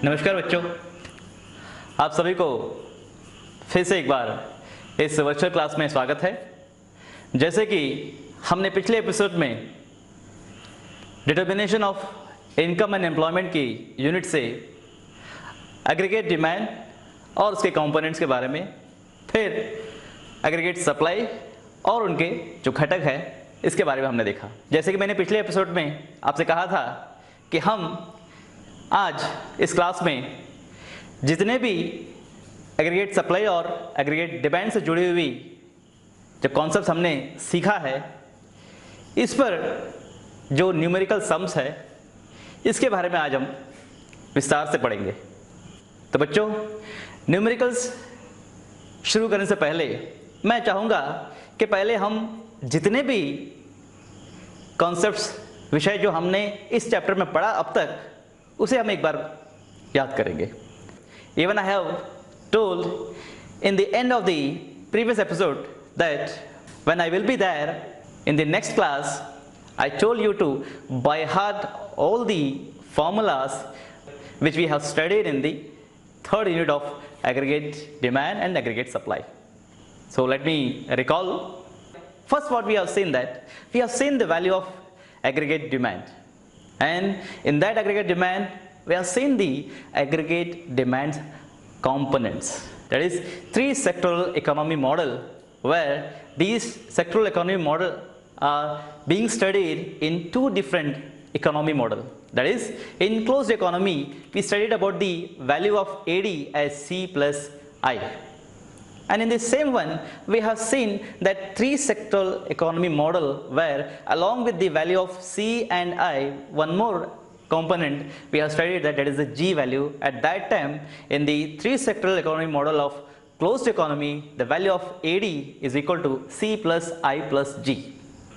नमस्कार बच्चों, आप सभी को फिर से एक बार इस वर्चुअल क्लास में स्वागत है। जैसे कि हमने पिछले एपिसोड में determination of income and employment की यूनिट से एग्रीगेट डिमांड और उसके कंपोनेंट्स के बारे में, फिर एग्रीगेट सप्लाई और उनके जो घटक है इसके बारे में हमने देखा। जैसे कि मैंने पिछले एपिसोड में आपसे कहा था कि हम आज इस क्लास में जितने भी एग्रीगेट सप्लाई और एग्रीगेट डिमांड से जुड़ी हुई जो कॉन्सेप्ट्स हमने सीखा है, इस पर जो न्यूमेरिकल सम्स है इसके बारे में आज हम विस्तार से पढ़ेंगे। तो बच्चों, न्यूमेरिकल्स शुरू करने से पहले मैं चाहूँगा कि पहले हम जितने भी कॉन्सेप्ट्स विषय जो हमने इस चैप्टर में पढ़ा अब तक, उसे हम एक बार याद करेंगे। Even I have told in the end of the previous episode that when I will be there in the next class, I told you to by heart all the formulas which we have studied in the third unit of aggregate demand and aggregate supply. So let me recall. First, what we have seen, that we have seen the value of aggregate demand, and in that aggregate demand we have seen the aggregate demand components, that is three sectoral economy model, where these sectoral economy model are being studied in two different economy model. That is, in closed economy we studied about the value of AD as C plus I, and in the same one we have seen that three sectoral economy model, where along with the value of C and I, one more component we have studied, that is the G value. At that time, in the three sectoral economy model of closed economy, the value of AD is equal to C plus I plus G.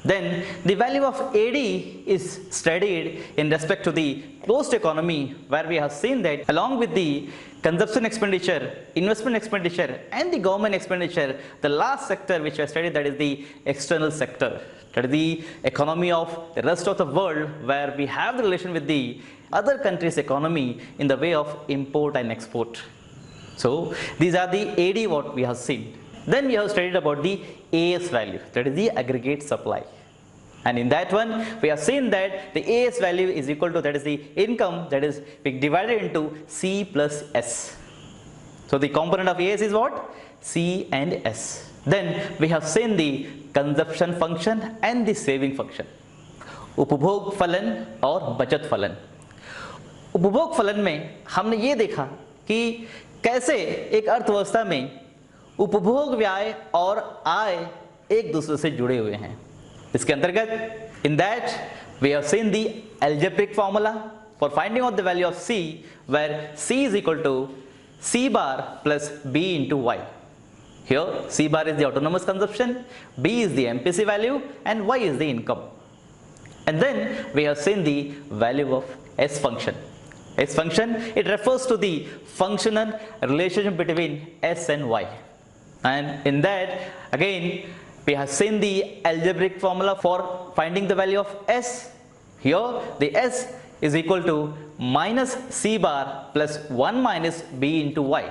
Then the value of AD is studied in respect to the closed economy, where we have seen that along with the consumption expenditure, investment expenditure and the government expenditure, the last sector which we have studied, that is the external sector, that is the economy of the rest of the world, where we have the relation with the other countries' economy in the way of import and export. So these are the AD what we have seen. Then we have studied about the AS value, that is the aggregate supply. And in that one, we have seen that the AS value is equal to, that is the income, that is we divided into C plus S. So the component of AS is what? C and S. Then we have seen the consumption function and the saving function, उपभोग फलन और बचत फलन। उपभोग फलन में हमने ये देखा कि कैसे एक अर्थव्यवस्था में उपभोग व्यय और आय एक दूसरे से जुड़े हुए हैं। इसके अंतर्गत in that we have seen the algebraic formula for finding out the value of C, where C is equal to C bar plus B into Y. Here C bar is the autonomous consumption, B is the MPC value and Y is the income. And then we have seen the value of S function. S function, it refers to the functional relationship between S and Y. And in that again we have seen the algebraic formula for finding the value of S. Here the S is equal to minus C bar plus 1 minus B into Y.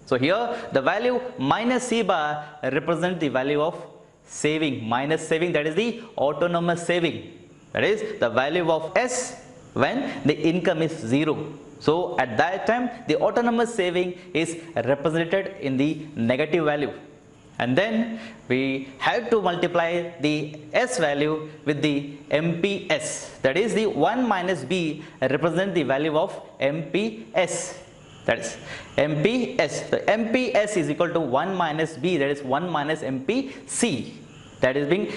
So here the value minus C bar represents the value of saving, minus saving, that is the autonomous saving, that is the value of S when the income is 0. So at that time the autonomous saving is represented in the negative value. And then we have to multiply the S value with the MPS, that is the 1 minus B represent the value of MPS, that is MPS. The MPS is equal to 1 minus B, that is 1 minus MPC, that is being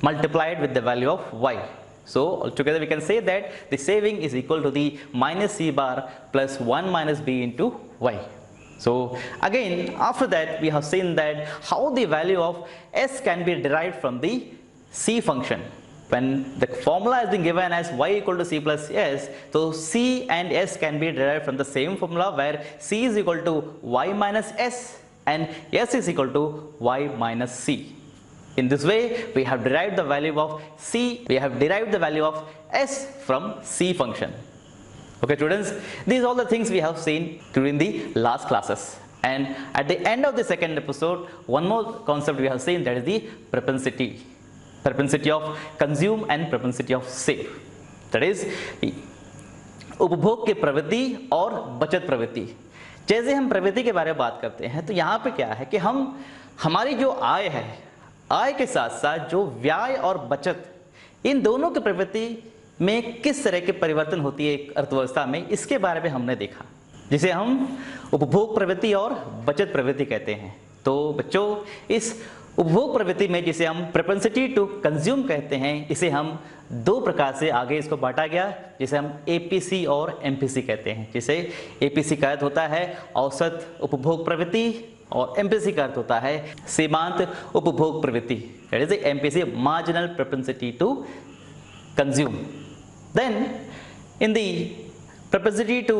multiplied with the value of Y. So altogether we can say that the saving is equal to the minus C bar plus 1 minus B into Y. So again, after that we have seen that how the value of S can be derived from the C function. When the formula has been given as Y equal to C plus S, so C and S can be derived from the same formula, where C is equal to Y minus S and S is equal to Y minus C. In this way we have derived the value of C, we have derived the value of S from C function. Okay students, these are all the things we have seen during the last classes. And at the end of the second episode, one more concept we have seen, that is the propensity. Propensity of consume and propensity of save. That is उपभोग की प्रवृत्ति और बचत प्रवृत्ति. जैसे हम प्रवृत्ति के बारे में बात करते हैं तो यहाँ पे क्या है कि हमारी जो आय है, आय के साथ साथ जो व्यय और बचत, इन दोनों की प्रवृत्ति में किस तरह के परिवर्तन होती है एक अर्थव्यवस्था में, इसके बारे में हमने देखा, जिसे हम उपभोग प्रवृत्ति और बचत प्रवृत्ति कहते हैं. तो बच्चों, इस उपभोग प्रवृत्ति में जिसे हम प्रोपेंसिटी टू कंज्यूम कहते हैं, इसे हम दो प्रकार से आगे इसको बांटा गया, जिसे हम एपीसी और एमपीसी कहते हैं. जिसे एपीसी का अर्थ होता है औसत उपभोग प्रवृत्ति और एमपीसी का अर्थ होता है सीमांत उपभोग प्रवृत्ति. That is MPC, marginal propensity to consume. Then in the propensity to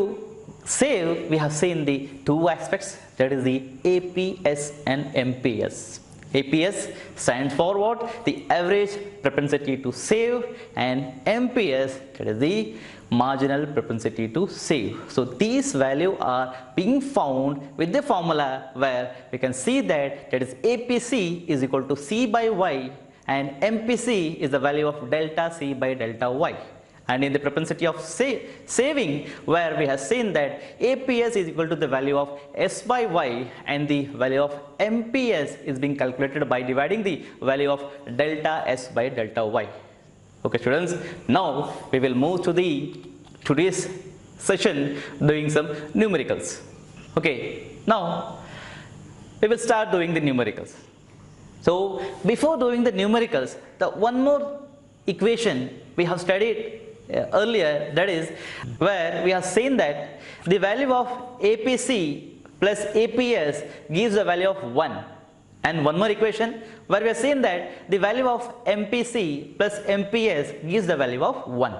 save, we have seen the two aspects, that is the APS and MPS. APS stands for what? The average propensity to save, and MPS, that is the marginal propensity to save. So these values are being found with the formula where we can see that is APC is equal to C by Y, and MPC is the value of delta C by delta Y. And in the propensity of saving, where we have seen that APS is equal to the value of S by Y, and the value of MPS is being calculated by dividing the value of delta S by delta Y. Okay students, now we will move to the today's session doing some numericals. Okay, now we will start doing the numericals. So before doing the numericals, the one more equation we have studied earlier, that is where we have seen that the value of APC plus APS gives a value of 1, and one more equation where we have seen that the value of MPC plus MPS gives the value of 1.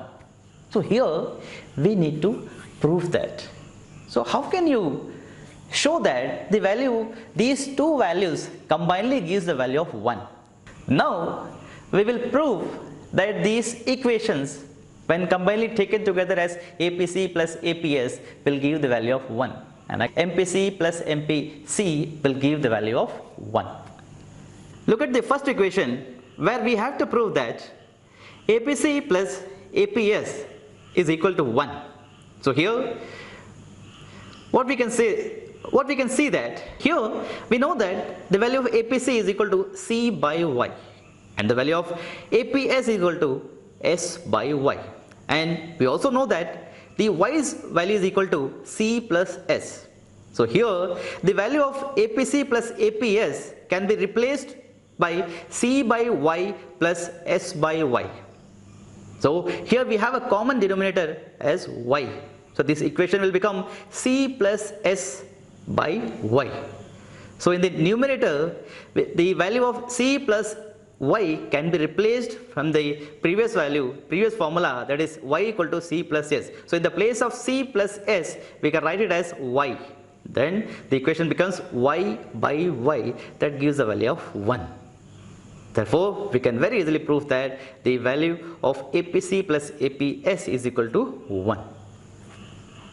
So here we need to prove that. So how can you show that the value, these two values combinedly gives the value of 1? Now we will prove that these equations, when combinedly taken together as APC plus APS, will give the value of 1, and MPC plus MPC will give the value of 1. Look at the first equation where we have to prove that APC plus APS is equal to 1. So here what we can see that here we know that the value of APC is equal to C by Y, and the value of APS is equal to S by Y, and we also know that the Y's value is equal to C plus S. So here the value of APC plus APS can be replaced by C by Y plus S by Y. So here we have a common denominator as Y. So this equation will become C plus S by Y. So in the numerator, the value of C plus Y can be replaced from the previous formula, that is Y equal to C plus S. So in the place of C plus S, we can write it as Y. Then the equation becomes Y by Y, that gives the value of 1. Therefore, we can very easily prove that the value of APC plus APS is equal to 1.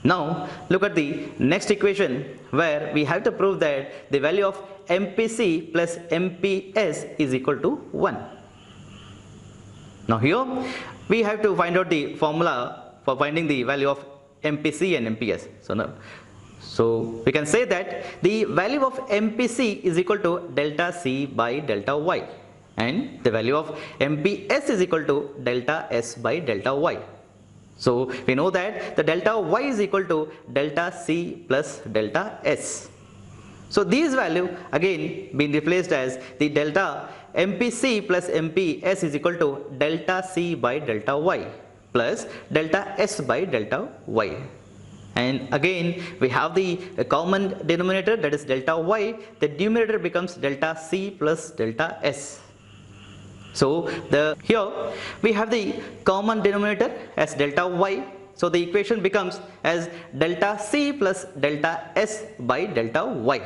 Now look at the next equation where we have to prove that the value of MPC plus MPS is equal to 1. Now here we have to find out the formula for finding the value of MPC and MPS. So we can say that the value of MPC is equal to delta C by delta Y, and the value of MPS is equal to delta S by delta Y. So we know that the delta Y is equal to delta C plus delta S. So these value again being replaced as the delta MPC plus MPS is equal to delta C by delta Y plus delta S by delta Y. And again we have the common denominator, that is delta Y. The numerator becomes delta C plus delta S. So here we have the common denominator as delta Y. So the equation becomes as delta C plus delta S by delta Y.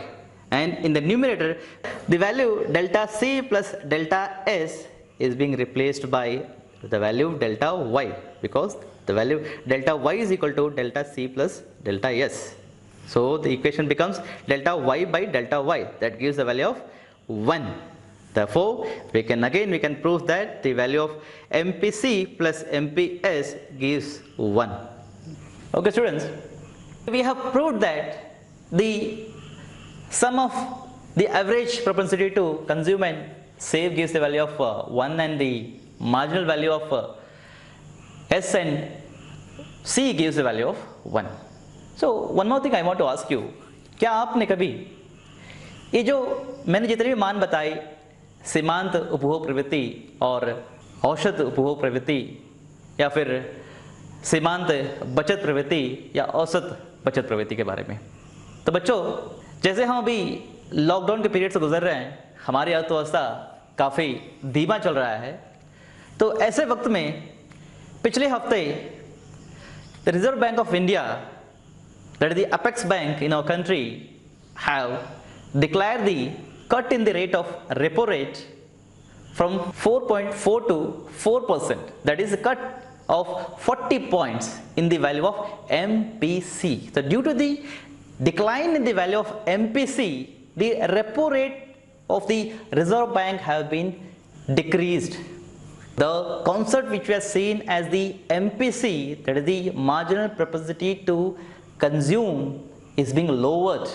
And in the numerator, the value delta C plus delta S is being replaced by the value delta Y, because The value delta y is equal to delta c plus delta s. So the equation becomes delta y by delta y, that gives the value of 1. Therefore, we can prove that the value of MPC plus MPS gives 1. Okay students, we have proved that the sum of the average propensity to consume and save gives the value of 1 and the marginal value of S and C gives the value of 1. So one more thing I want to ask you, क्या आपने कभी ये जो मैंने जितने भी मान बताए सीमांत उपभोग प्रवृत्ति और औसत उपभोग प्रवृत्ति या फिर सीमांत बचत प्रवृत्ति या औसत बचत प्रवृत्ति के बारे में, तो बच्चों जैसे हम अभी लॉकडाउन के पीरियड से गुजर रहे हैं, हमारी अर्थव्यवस्था काफ़ी धीमा चल रहा है, तो ऐसे वक्त में पिछले हफ्ते the reserve bank of India, that is the apex bank in our country, have declared the cut in the rate of repo rate from 4.4 to 4%. That is a cut of 40 points in the value of MPC. So due to the decline in the value of MPC, the repo rate of the Reserve Bank have been decreased. The concept which we have seen as the MPC, that is the marginal propensity to consume, is being lowered.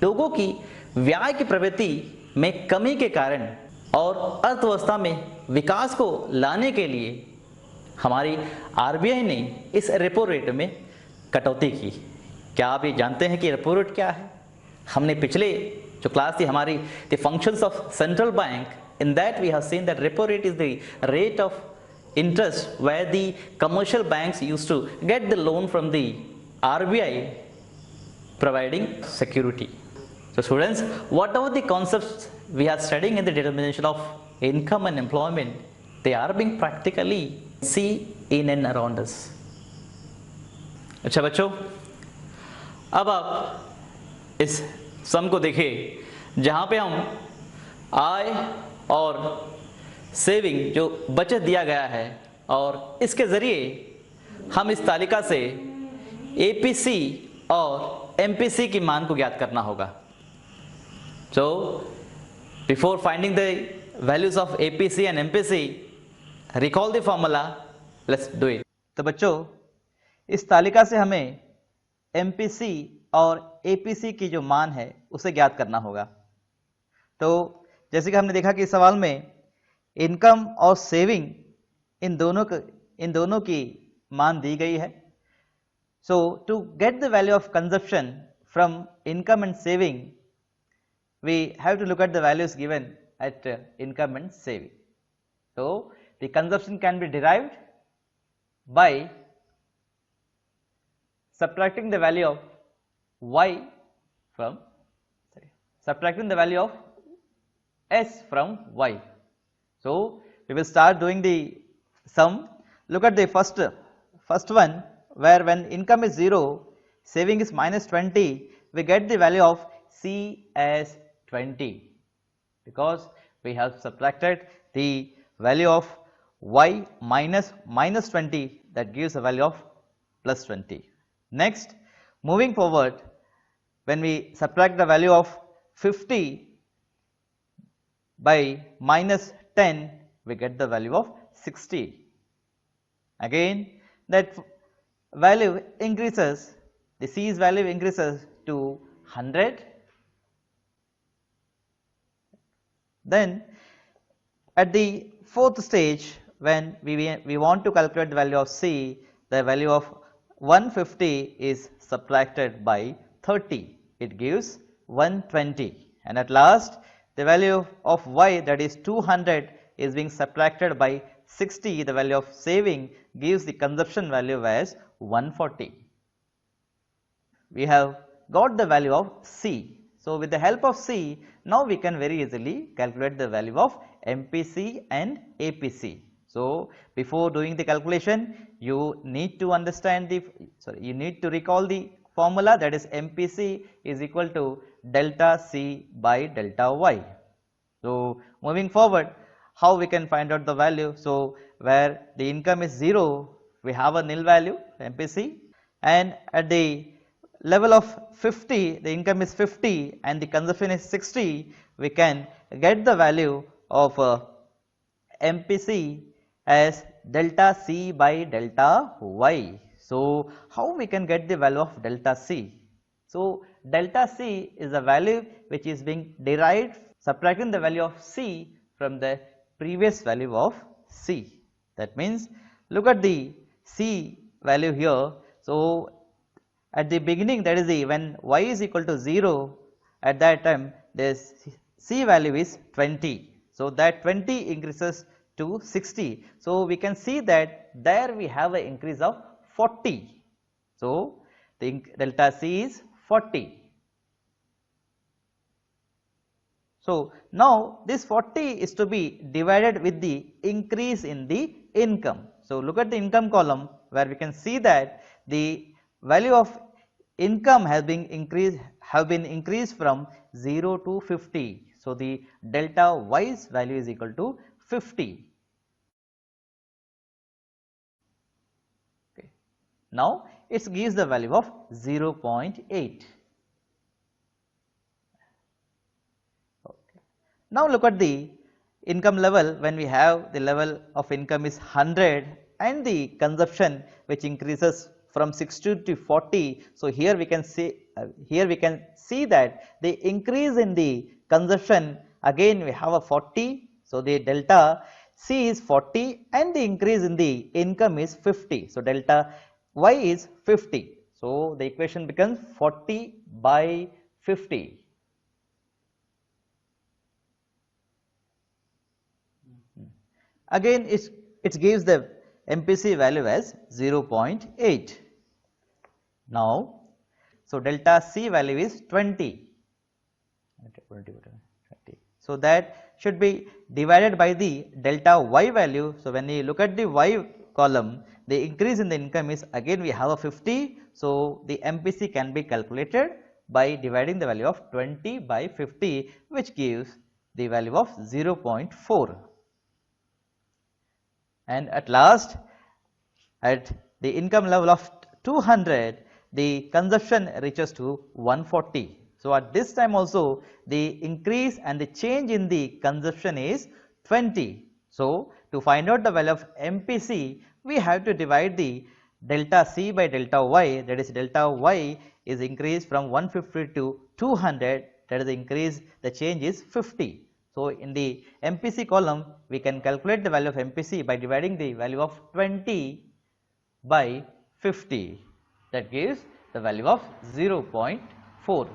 लोगों की व्यय की प्रवृत्ति में कमी के कारण और अर्थव्यवस्था में विकास को लाने के लिए हमारी आरबीआई ने इस रेपो रेट में कटौती की। क्या आप ये जानते हैं कि रेपो रेट क्या है? हमने पिछले जो क्लास थी हमारी the functions of central bank, in that we have seen that repo rate is the rate of interest where the commercial banks used to get the loan from the RBI providing security. So students, whatever the concepts we are studying in the determination of income and employment, they are being practically seen in and around us. अच्छा बच्चों, अब आप इस सम को देखिए जहाँ पे हम आय और सेविंग जो बचत दिया गया है और इसके ज़रिए हम इस तालिका से एपीसी और एमपीसी की मान को ज्ञात करना होगा. So before finding the values of APC and MPC, recall the formula, let's do it. तो बच्चों, इस तालिका से हमें एमपीसी और एपीसी की जो मान है उसे ज्ञात करना होगा. तो जैसे कि हमने देखा कि इस सवाल में इनकम और सेविंग इन दोनों की मान दी गई है. So to get the value of consumption from income and saving, we have to look at the values given at income and saving. So the consumption can be derived by subtracting the value of y from subtracting the value of s from y. So we will start doing the sum. Look at the first one, where when income is 0, saving is minus 20, we get the value of c as 20 because we have subtracted the value of y minus 20, that gives a value of plus 20. Next, moving forward, when we subtract the value of 50 by minus 10, we get the value of 60. Again, that value increases, the c's value increases to 100. Then at the fourth stage, when we want to calculate the value of c, the value of 150 is subtracted by 30, it gives 120. And at last, the value of y, that is 200, is being subtracted by 60, the value of saving gives the consumption value as 140. We have got the value of c. So with the help of c, now we can very easily calculate the value of MPC and APC. So before doing the calculation, you need to understand you need to recall the formula, that is MPC is equal to delta C by delta Y. So moving forward, how we can find out the value? So where the income is 0, we have a nil value MPC, and at the level of 50, the income is 50 and the consumption is 60, we can get the value of MPC as delta C by delta Y. So, how we can get the value of delta C? So, delta C is the value which is being derived subtracting the value of C from the previous value of C. That means, look at the C value here. So, at the beginning, that is the when y is equal to 0, at that time this C value is 20. So, that 20 increases to 60. So, we can see that there we have an increase of 40. So, the delta C is 40. So, now this 40 is to be divided with the increase in the income. So, look at the income column where we can see that the value of income has been increased from 0 to 50. So, the delta Y's value is equal to 50. Okay. Now, it gives the value of 0.8. Okay. Now, look at the income level when we have the level of income is 100 and the consumption which increases from 60 to 40. So, here we can see that the increase in the consumption, again we have a 40. So, the delta C is 40 and the increase in the income is 50. So, delta Y is 50. So, the equation becomes 40 by 50. Again it gives the MPC value as 0.8. Now, so delta C value is 20. So, that should be divided by the delta Y value. So, when you look at the Y column, the increase in the income is again we have a 50. So, the MPC can be calculated by dividing the value of 20 by 50, which gives the value of 0.4. And at last, at the income level of 200, the consumption reaches to 140. So, at this time also the increase and the change in the consumption is 20. So, to find out the value of MPC, we have to divide the delta C by delta Y, that is delta Y is increased from 150 to 200, that is the increase, the change is 50. So, in the MPC column, we can calculate the value of MPC by dividing the value of 20 by 50, that gives the value of 0.4.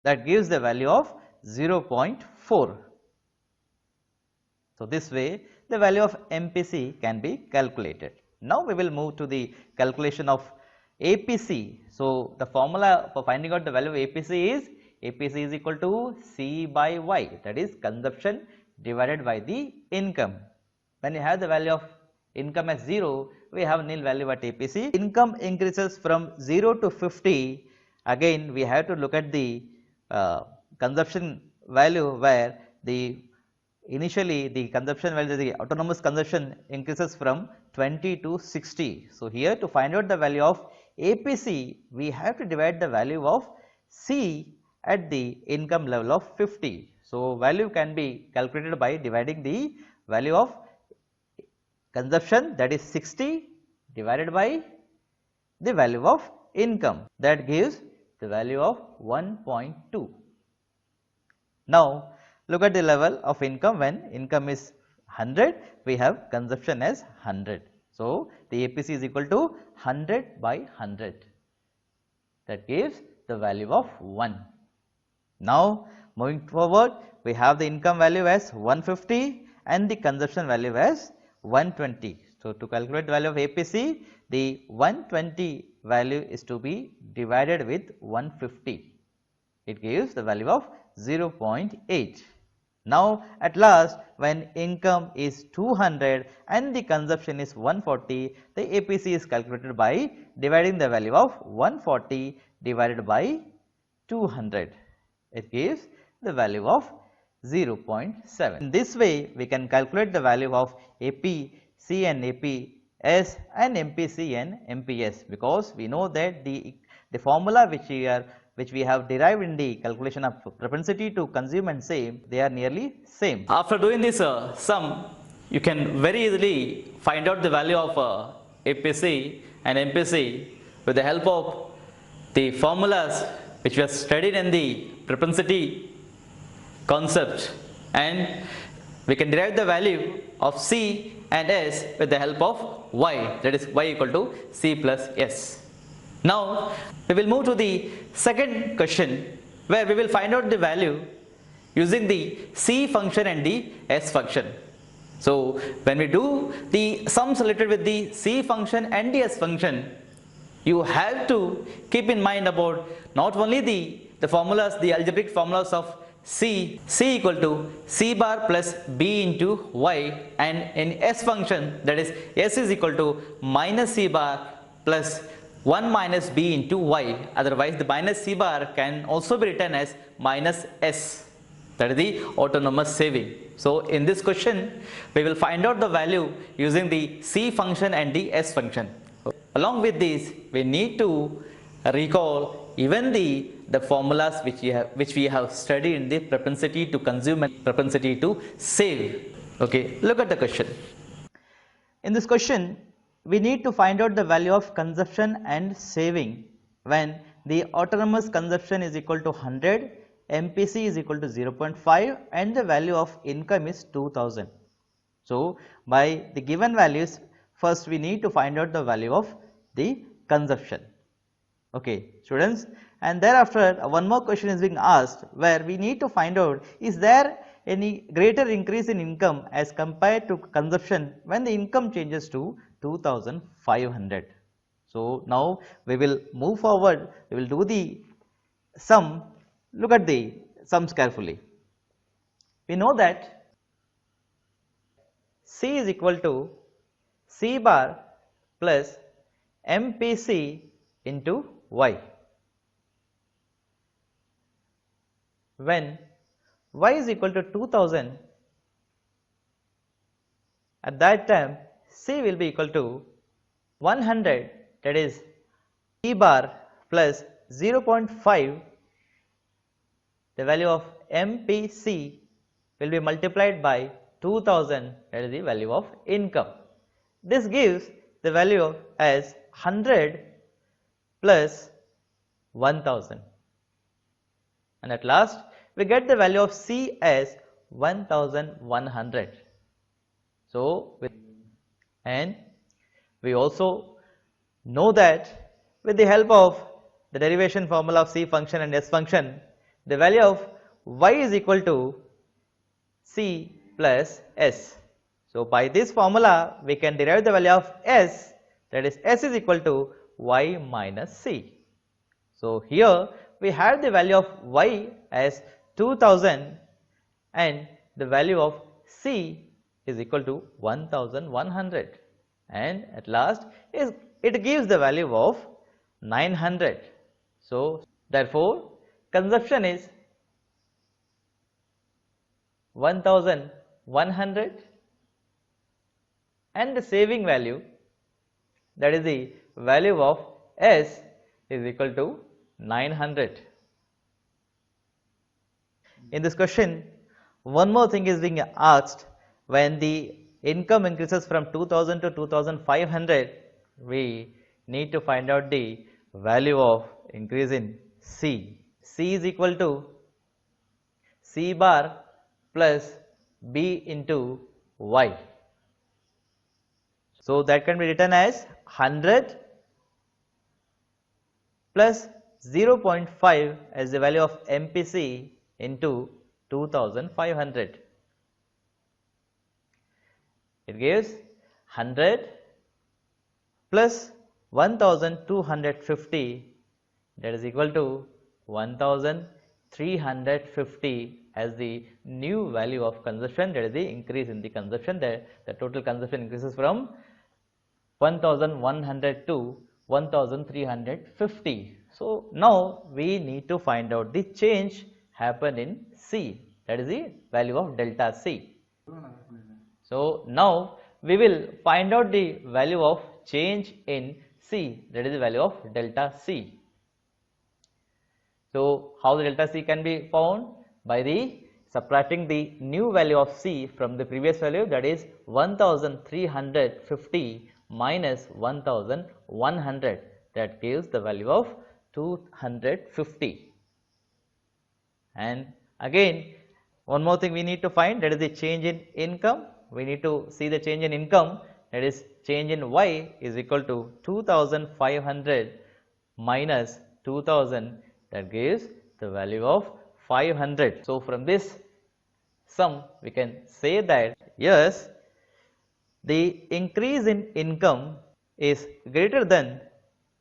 That gives the value of 0.4. So, this way the value of MPC can be calculated. Now, we will move to the calculation of APC. So, the formula for finding out the value of APC is equal to C by Y, that is consumption divided by the income. When you have the value of income as 0, we have nil value at APC. Income increases from 0 to 50, again we have to look at the consumption value where the initially the consumption value, the autonomous consumption increases from 20 to 60. So, here to find out the value of APC, we have to divide the value of C at the income level of 50. So, value can be calculated by dividing the value of consumption, that is 60, divided by the value of income, that gives the value of 1.2. Now, look at the level of income. When income is 100, we have consumption as 100. So, the APC is equal to 100 by 100, that gives the value of 1. Now, moving forward, we have the income value as 150 and the consumption value as 120. So, to calculate the value of APC, the 120 value is to be divided with 150. It gives the value of 0.8. Now, at last, when income is 200 and the consumption is 140, the APC is calculated by dividing the value of 140 divided by 200. It gives the value of 0.7. In this way, we can calculate the value of APC and APS and MPC and MPS, because we know that the formula which we have derived in the calculation of propensity to consume and save, they are nearly same. After doing this sum, you can very easily find out the value of APC and MPC with the help of the formulas which we have studied in the propensity concept, and we can derive the value of C and S with the help of Y, that is Y equal to C plus S. Now we will move to the second question, where we will find out the value using the C function and the S function. So when we do the sums related with the C function and the S function, you have to keep in mind about not only the formulas, the algebraic formulas of C equal to C bar plus B into Y, and in S function, that is S is equal to minus C bar plus 1 minus B into Y. Otherwise the minus C bar can also be written as minus S, that is the autonomous saving. So in this question, we will find out the value using the C function and the S function. Along with this, we need to recall even the formulas which we have studied in the propensity to consume and propensity to save. Okay, look at the question. In this question, we need to find out the value of consumption and saving when the autonomous consumption is equal to 100, MPC is equal to 0.5, and the value of income is 2000. So by the given values, first we need to find out the value of the consumption. Okay, students, and thereafter one more question is being asked, where we need to find out, is there any greater increase in income as compared to consumption when the income changes to 2500. So now we will move forward, we will do the sum. Look at the sums carefully. We know that C is equal to C bar plus MPC into Y. When Y is equal to 2000, at that time C will be equal to 100, that is C bar plus 0.5, the value of MPC will be multiplied by 2000, that is the value of income. This gives the value as 100 plus 1000, and at last we get the value of C as 1100. So and we also know that with the help of the derivation formula of C function and S function, the value of Y is equal to C plus S. So by this formula we can derive the value of S, that is S is equal to Y minus C. So here we have the value of Y as 2000 and the value of C is equal to 1100, and at last it gives the value of 900. So therefore consumption is 1100 and the saving value, that is the value of S, is equal to 900. In this question, one more thing is being asked. When the income increases from 2000 to 2500, we need to find out the value of increase in C. C is equal to C bar plus B into Y. So that can be written as 100 plus 0.5 as the value of MPC into 2500. It gives 100 plus 1250, that is equal to 1350 as the new value of consumption, that is the increase in the consumption. The total consumption increases from 1100 to 1350. So now we need to find out the change happen in C. that is the value of delta C. So now we will find out the value of change in C, that is the value of delta C. So how the delta C can be found? By the subtracting the new value of C from the previous value, that is 1350 minus 1100, that gives the value of 250. And again, one more thing we need to find, that is the change in income. We need to see the change in income, that is change in Y is equal to 2500 minus 2000, that gives the value of 500. So from this sum we can say that yes, the increase in income is greater than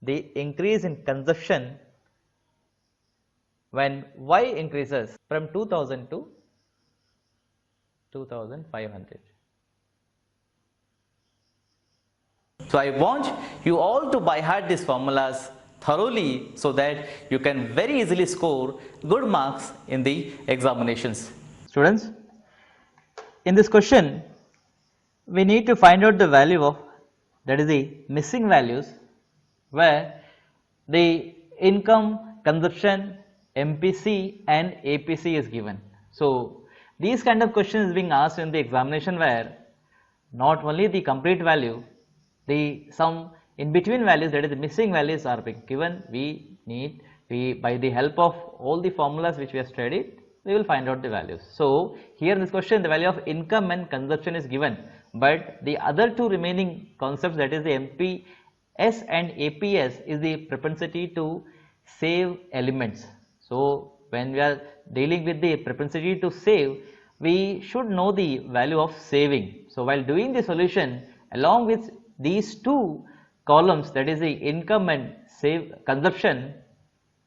the increase in consumption when Y increases from 2000 to 2500. So I want you all to by heart these formulas thoroughly so that you can very easily score good marks in the examinations. Students, in this question we need to find out the value of, that is the missing values, where the income, consumption, MPC and APC is given. So these kind of questions being asked in the examination where not only the complete value, the some in between values, that is the missing values are being given. We by the help of all the formulas which we have studied, we will find out the values. So here in this question the value of income and consumption is given, but the other two remaining concepts, that is the MPS and APS, is the propensity to save elements. So when we are dealing with the propensity to save, we should know the value of saving. So while doing the solution, along with these two columns, that is the income and save consumption,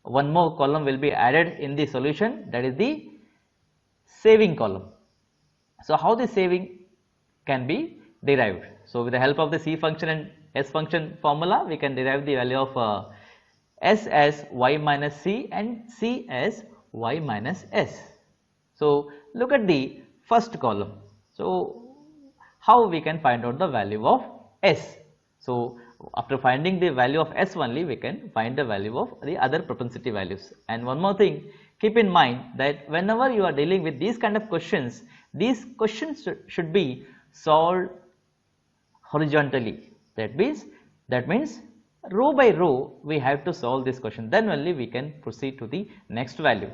one more column will be added in the solution, that is the saving column. So how the saving can be derived? So with the help of the C function and S function formula, we can derive the value of S as Y minus C and C as Y minus S. So look at the first column. So how we can find out the value of S? So after finding the value of S only, we can find the value of the other propensity values. And one more thing, keep in mind that whenever you are dealing with these kind of questions, these questions should be solved horizontally. That means row by row we have to solve this question, then only we can proceed to the next value.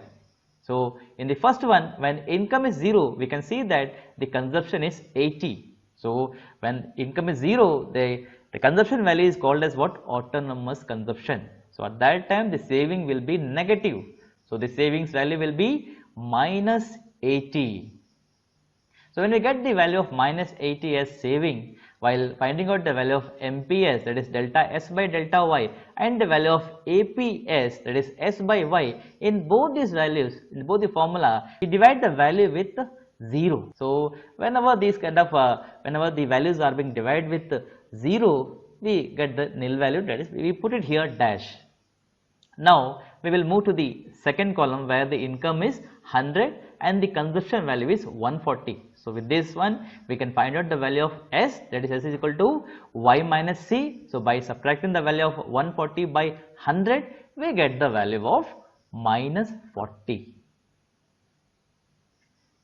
So in the first one, when income is 0, we can see that the consumption is 80. So when income is 0, the consumption value is called as what? Autonomous consumption. So at that time the saving will be negative. So the savings value will be minus 80. So when we get the value of minus 80 as saving, while finding out the value of MPS, that is delta S by delta Y, and the value of APS, that is S by Y, in both these values, in both the formula, we divide the value with 0. So whenever these kind of whenever the values are being divided with 0, we get the nil value, that is we put it here dash. Now we will move to the second column where the income is 100 and the consumption value is 140. So with this one we can find out the value of S, that is S is equal to Y minus C. So by subtracting the value of 140 by 100, we get the value of minus 40.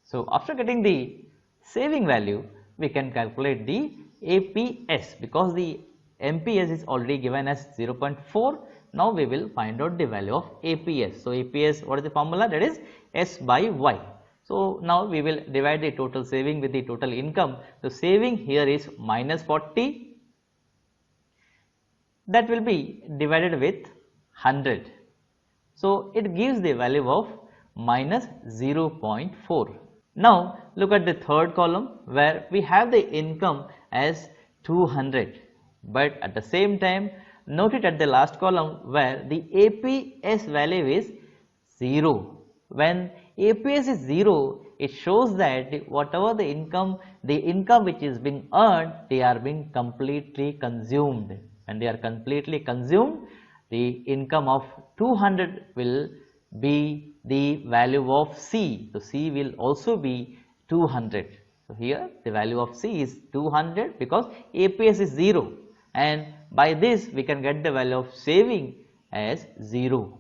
So after getting the saving value, we can calculate the APS, because the MPS is already given as 0.4. Now we will find out the value of APS. So APS, what is the formula? That is S by Y. So now we will divide the total saving with the total income. The saving here is minus 40. That will be divided with 100. So it gives the value of minus 0.4. Now look at the third column where we have the income as 200, but at the same time note it at the last column where the APS value is 0. When APS is 0, it shows that whatever the income which is being earned, they are being completely consumed. When they are completely consumed, the income of 200 will be the value of C. So C will also be 200. So here the value of C is 200 because APS is 0, and by this we can get the value of saving as 0.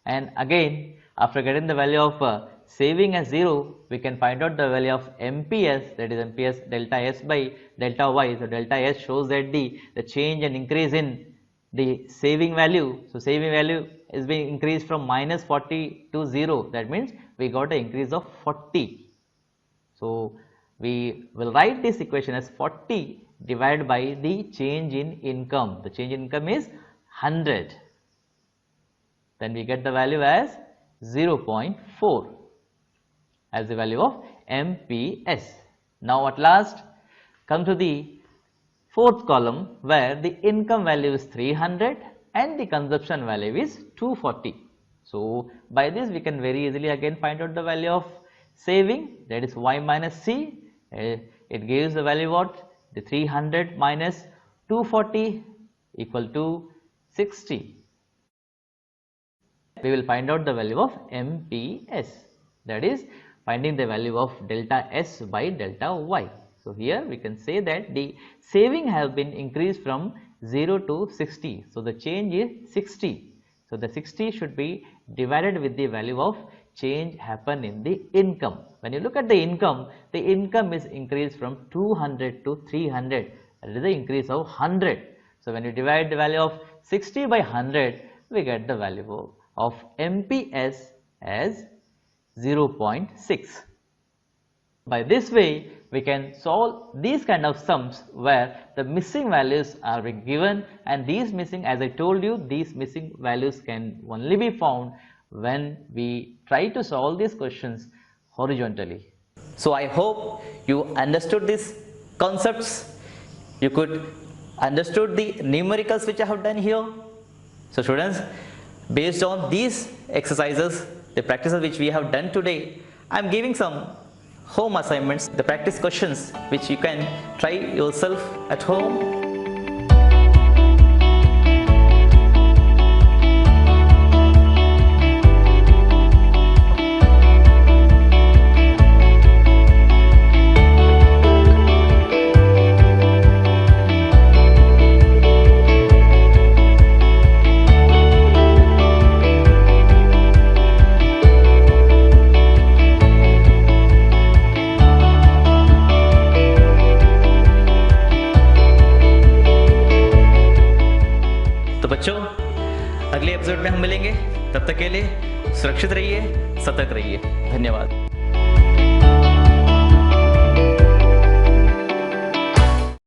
And again, after getting the value of saving as 0, we can find out the value of MPS, that is MPS delta S by delta Y. So delta S shows that the change and increase in the saving value. So saving value is being increased from minus 40 to 0. That means we got an increase of 40. So we will write this equation as 40 divided by the change in income. The change in income is 100. Then we get the value as 0.4 as the value of MPS. Now at last come to the fourth column where the income value is 300 and the consumption value is 240. So by this we can very easily again find out the value of saving, that is Y minus C. It gives the value what? The 300 minus 240 equal to 60. We will find out the value of MPS, that is finding the value of delta S by delta Y. So here we can say that the saving have been increased from 0 to 60. So the change is 60. So the 60 should be divided with the value of change happen in the income. When you look at the income is increased from 200 to 300. That is the increase of 100. So when you divide the value of 60 by 100, we get the value of MPS as 0.6. By this way, we can solve these kind of sums where the missing values are given, and these missing, as I told you, these missing values can only be found when we try to solve these questions horizontally. So I hope you understood these concepts. You could understood the numericals which I have done here. So students, based on these exercises, the practices which we have done today, I am giving some home assignments, the practice questions which you can try yourself at home. बच्चों, अगले episode में हम मिलेंगे। तब तक के लिए सुरक्षित रहिए, सतर्क रहिए। धन्यवाद।